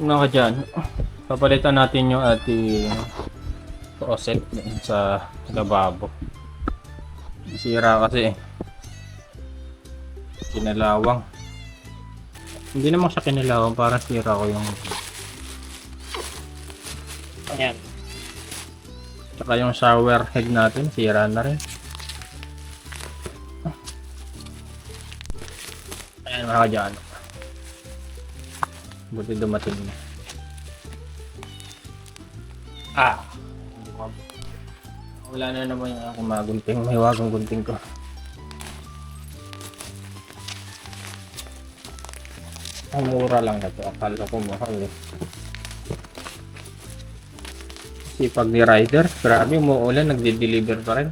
Mga dyan, papalitan natin yung ating faucet sa lababo. Sira kasi kinalawang. Hindi naman siya kinalawang, parang sira ko yung ayan. Tsaka yung shower head natin, sira na rin. Ayan mga dyan. Buti dumating na. Wala na naman yung aking mga gunting. May wagang gunting ko. Ang mura lang na ito. Akala ko mahal eh. Kasi pag ni rider, grabe umuulan, nagde-deliver pa rin.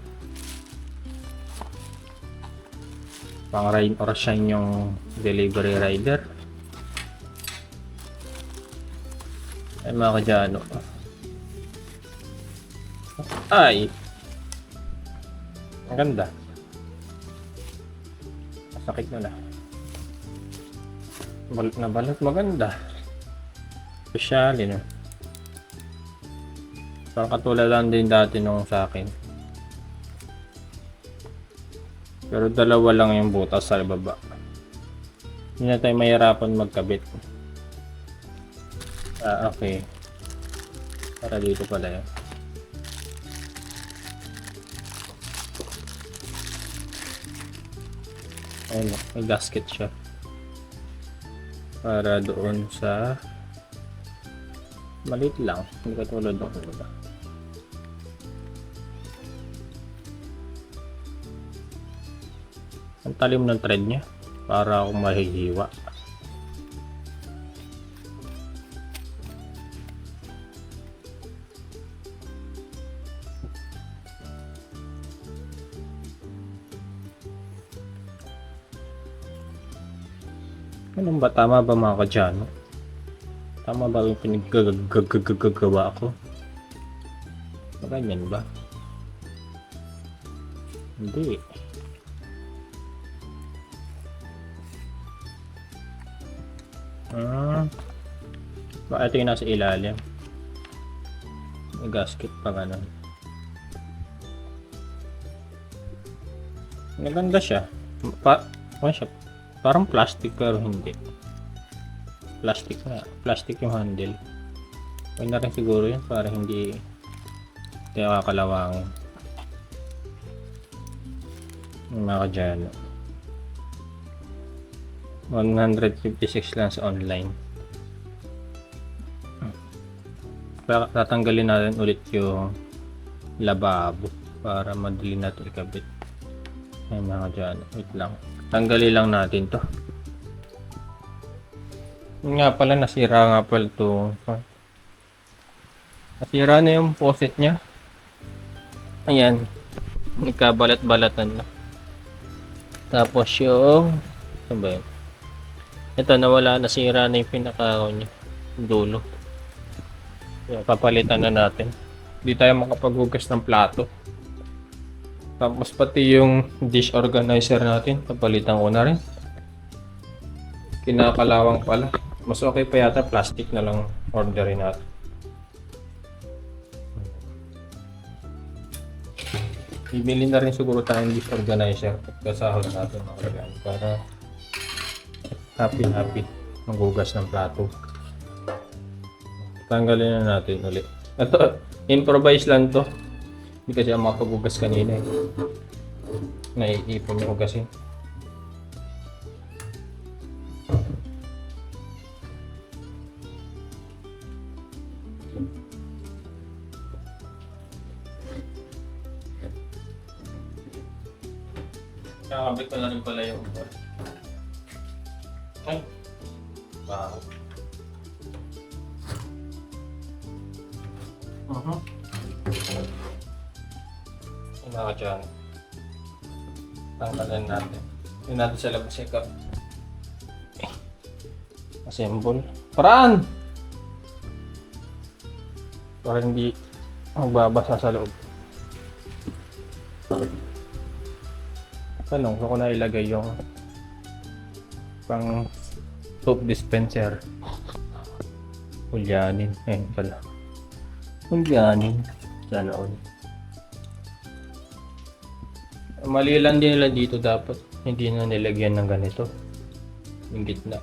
Pang rain or shine yung delivery rider. Ay mga kadyano. Ay! Ang ganda. Masakit na na. Balot na balot, maganda. Special, no? Parang katulad lang din dati nung sa akin. Pero dalawa lang yung butas sa baba. Hindi na tayo mahirapan magkabit. Okay. Para dito pala yun. Ayun, may gasket siya. Para doon sa maliit lang, hindi katulad ng iba. Ang talim ng thread niya para akong mahihiwa. Anong ba? Tama ba mga kadyano? Tama ba yung pinaggagawa ko? Ganyan ba? Hindi. Baka ito yung nasa ilalim. May gasket pa ganun. Maganda siya. Ano siya? Parang plastic pero hindi. Plastic na. Plastic yung handle. Okay na rin siguro yun para hindi nakakalawangin. Yung mga kadyano. 156 lang sa online. Tatanggalin natin ulit yung lababo para madali natin ikabit. Ay mga kadyano. Wait lang. Tanggalin lang natin to. Yun nga pala, nasira nga pala to. Nasira na yung faucet niya. Ayan. Nagkabalat-balatan na. Tapos yung ano ba yun? Ito nawala, nasira na yung pinaka niya. Dulo. Kaya papalitan na natin. Hindi tayo makapaghugas ng plato. Tapos pati yung dish organizer natin, papalitan ko na rin. Kinakalawang pala. Mas okay pa yata plastic na lang orderin natin. Bibili na rin siguro tayong dish organizer at kasahod natin mga kaibigan para happy maghugas ng plato. Tanggalin na natin ulit. Ito, improvise lang to. Hindi kasi ako makapaghugas kanina eh. Naiipon yung hugasin. Nakakabit ko na rin pala yung ubar. Ay! Wow! Mga dyan. Tanggalan natin. Yun natin sa labas yung assemble. Paraan! Para hindi magbabasa sa loob. Tanong ko na ilagay yung pang soap dispenser. Ulyanin. Ayun pala. Ulyanin. Sana all. Mali lang din nila dito dapat. Hindi na nilagyan ng ganito. Yung gitna.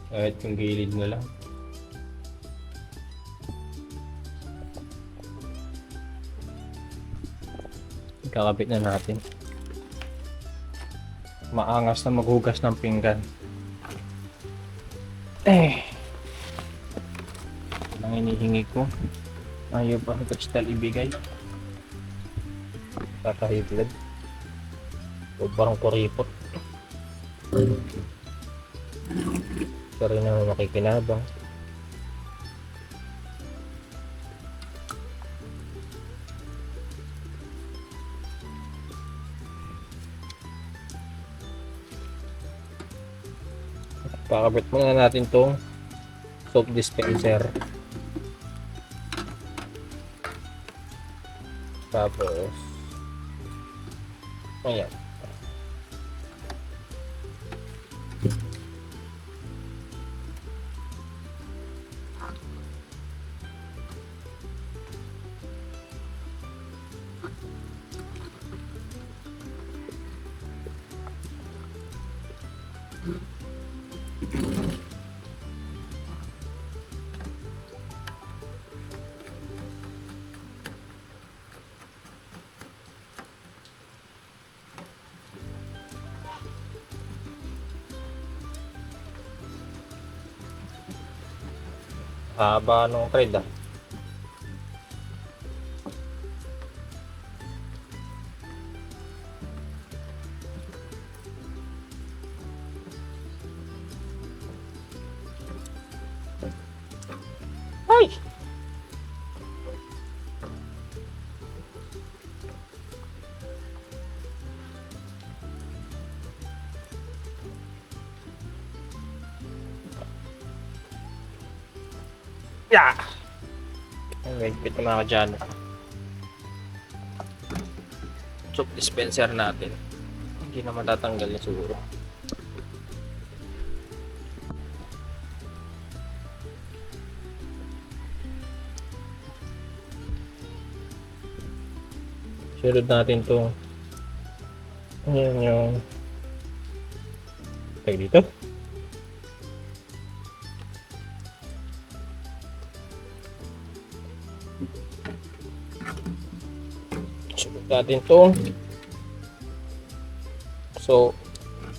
Kahit yung gilid na lang. Kakabit na natin. Maangas na maghugas ng pinggan. Ang hinihingi ko. Ayaw pa ng kristal ibigay. Kakahiblad. O parang kuripot. Pero na makikinabang. Pakabit muna natin tong soap dispenser. Tapos ayan. Haba nung thread ah. Ay! Yeah! Ang higpit na mga dyan. Soap dispenser natin. Hindi na matatanggal na siguro. Sunod natin itong ayan yung tag dito. Sunod natin itong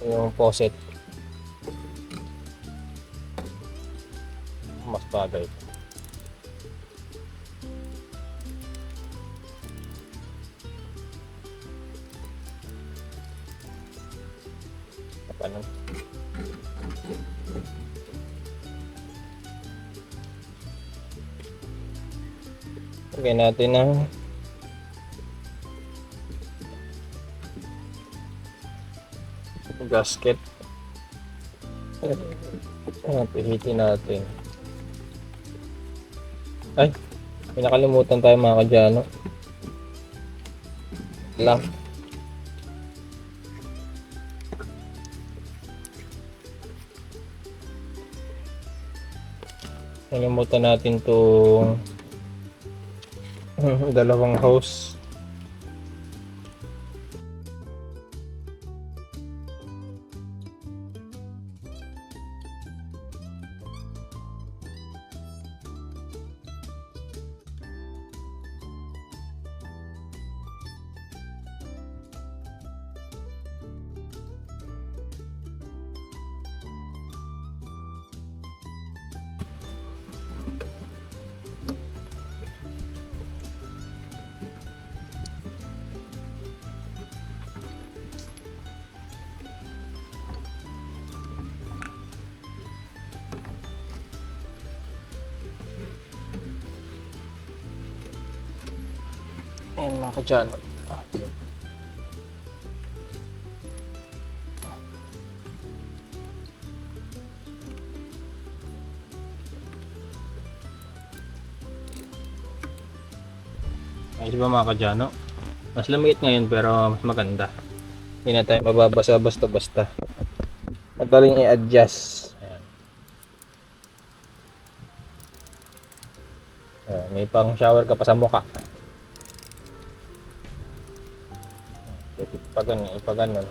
yung faucet. Mas bagay. Paano? Lagyan natin ng gasket. Pihitin natin. Ay, may nakalimutan tayo mga kadyano. Lang. Nalimutan natin itong dalawang hose. Ayan mga kadyano. Ay, di ba mga kadyano? Mas lumiit ngayon pero mas maganda. Hindi na tayo mababasa basta-basta. Madaling i-adjust. Ayan. May pang shower ka pa sa mukha. Ipagano.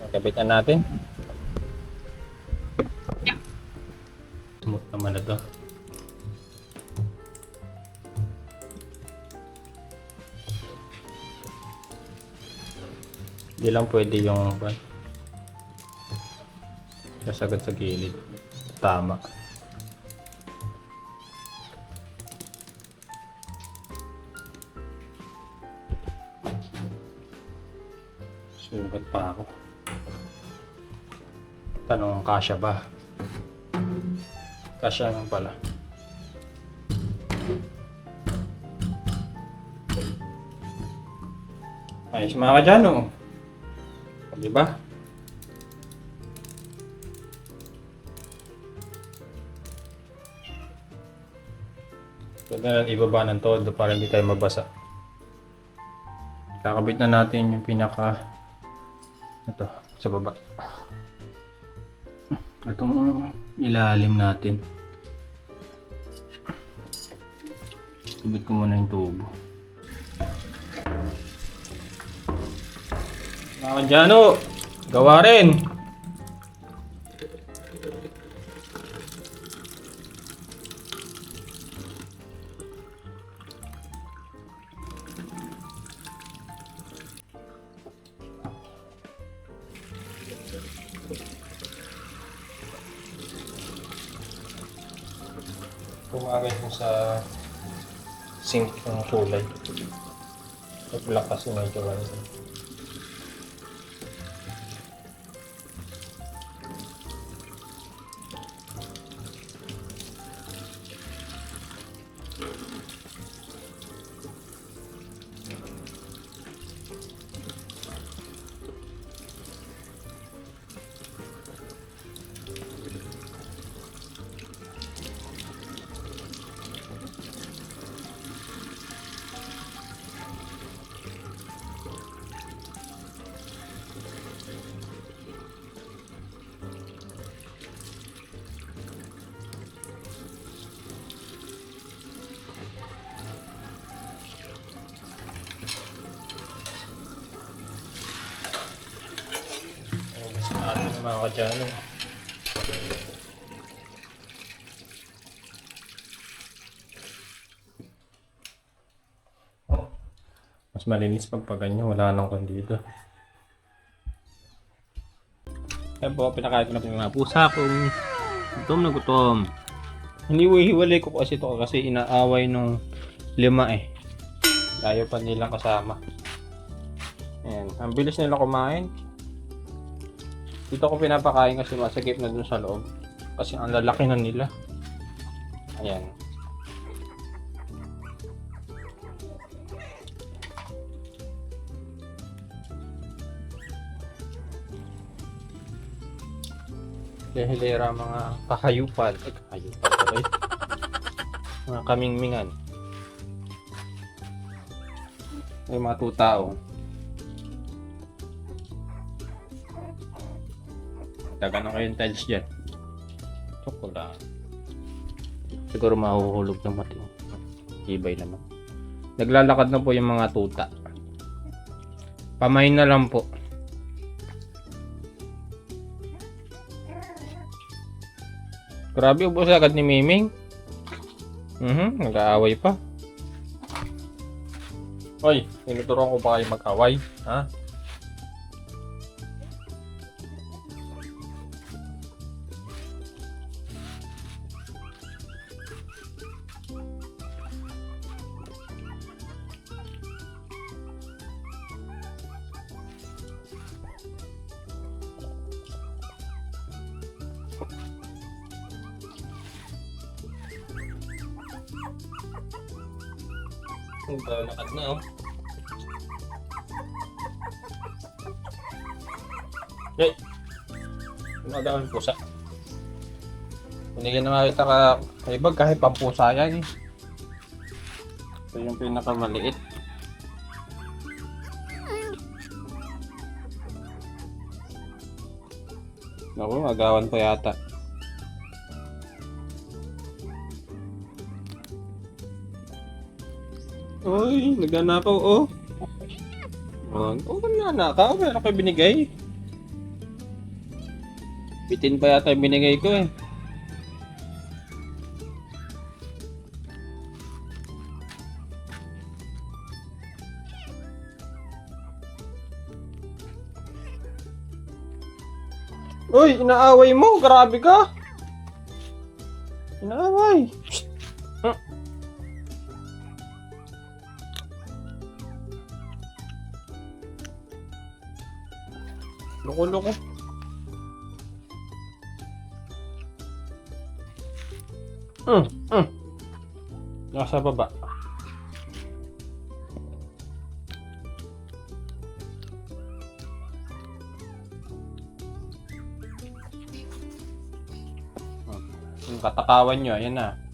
Kapitan natin. Smooth naman na to. Hindi lang pwede yung sasagad sa gilid. Tama. Sugat pa ako. Tanong, kasya ba? Kasya lang pala. Ayos mga kadyano. Diba? Pwede na ibaba ng todo para hindi tayo mabasa. Kakabit na natin yung pinaka ito sa baba. Itong ilalim natin. Kabit ko muna yung tubo. Mga kadyano, gawa rin! Pumagay mo sa sink ng kulay. Pag-black kasi medyo ano. Mga kadyano. Mas malinis pag ganyan, wala nang kandito. Kaya po, pinakain ko na po yung mga pusa kung gutom na gutom. Hiniwa-hiwalay ko kasi ito kasi inaaway nung 5 eh. Layo pa nilang kasama. Ayan, ang bilis nila kumain. Dito ko pinapakain kasi masagip na dun sa loob. Kasi ang lalaki na nila. Ayan. Hilera mga kahayupan. Kahayupan pa rin. Mga kamingmingan. May mga tutao. Taga na kayong tiles dyan. Chocolate. Siguro mahuhulog ng mati. Ibay naman. Naglalakad na po yung mga tuta. Pamain na lang po. Grabe, ubos agad ni Miming. Nag-aaway pa. Hoy, tinuturuan ko ba kayo mag-away? Ha? Lakad na oh. Hey! Tumagaan ang pusa. Hindi na makita ka ibag kahit pampusa yan eh. Ito yung pinakamaliit. Naku, agawan pa yata. Uy, nagnanakaw, oh. Oh, nagnanakaw. Meron kayo binigay. Bitin pa yata yung binigay ko, eh. Uy, inaaway mo. Grabe ka. Inaaway. Psst. Loko-loko. Mm, mm. Nasa baba. Yung katakawan nyo, ayan na.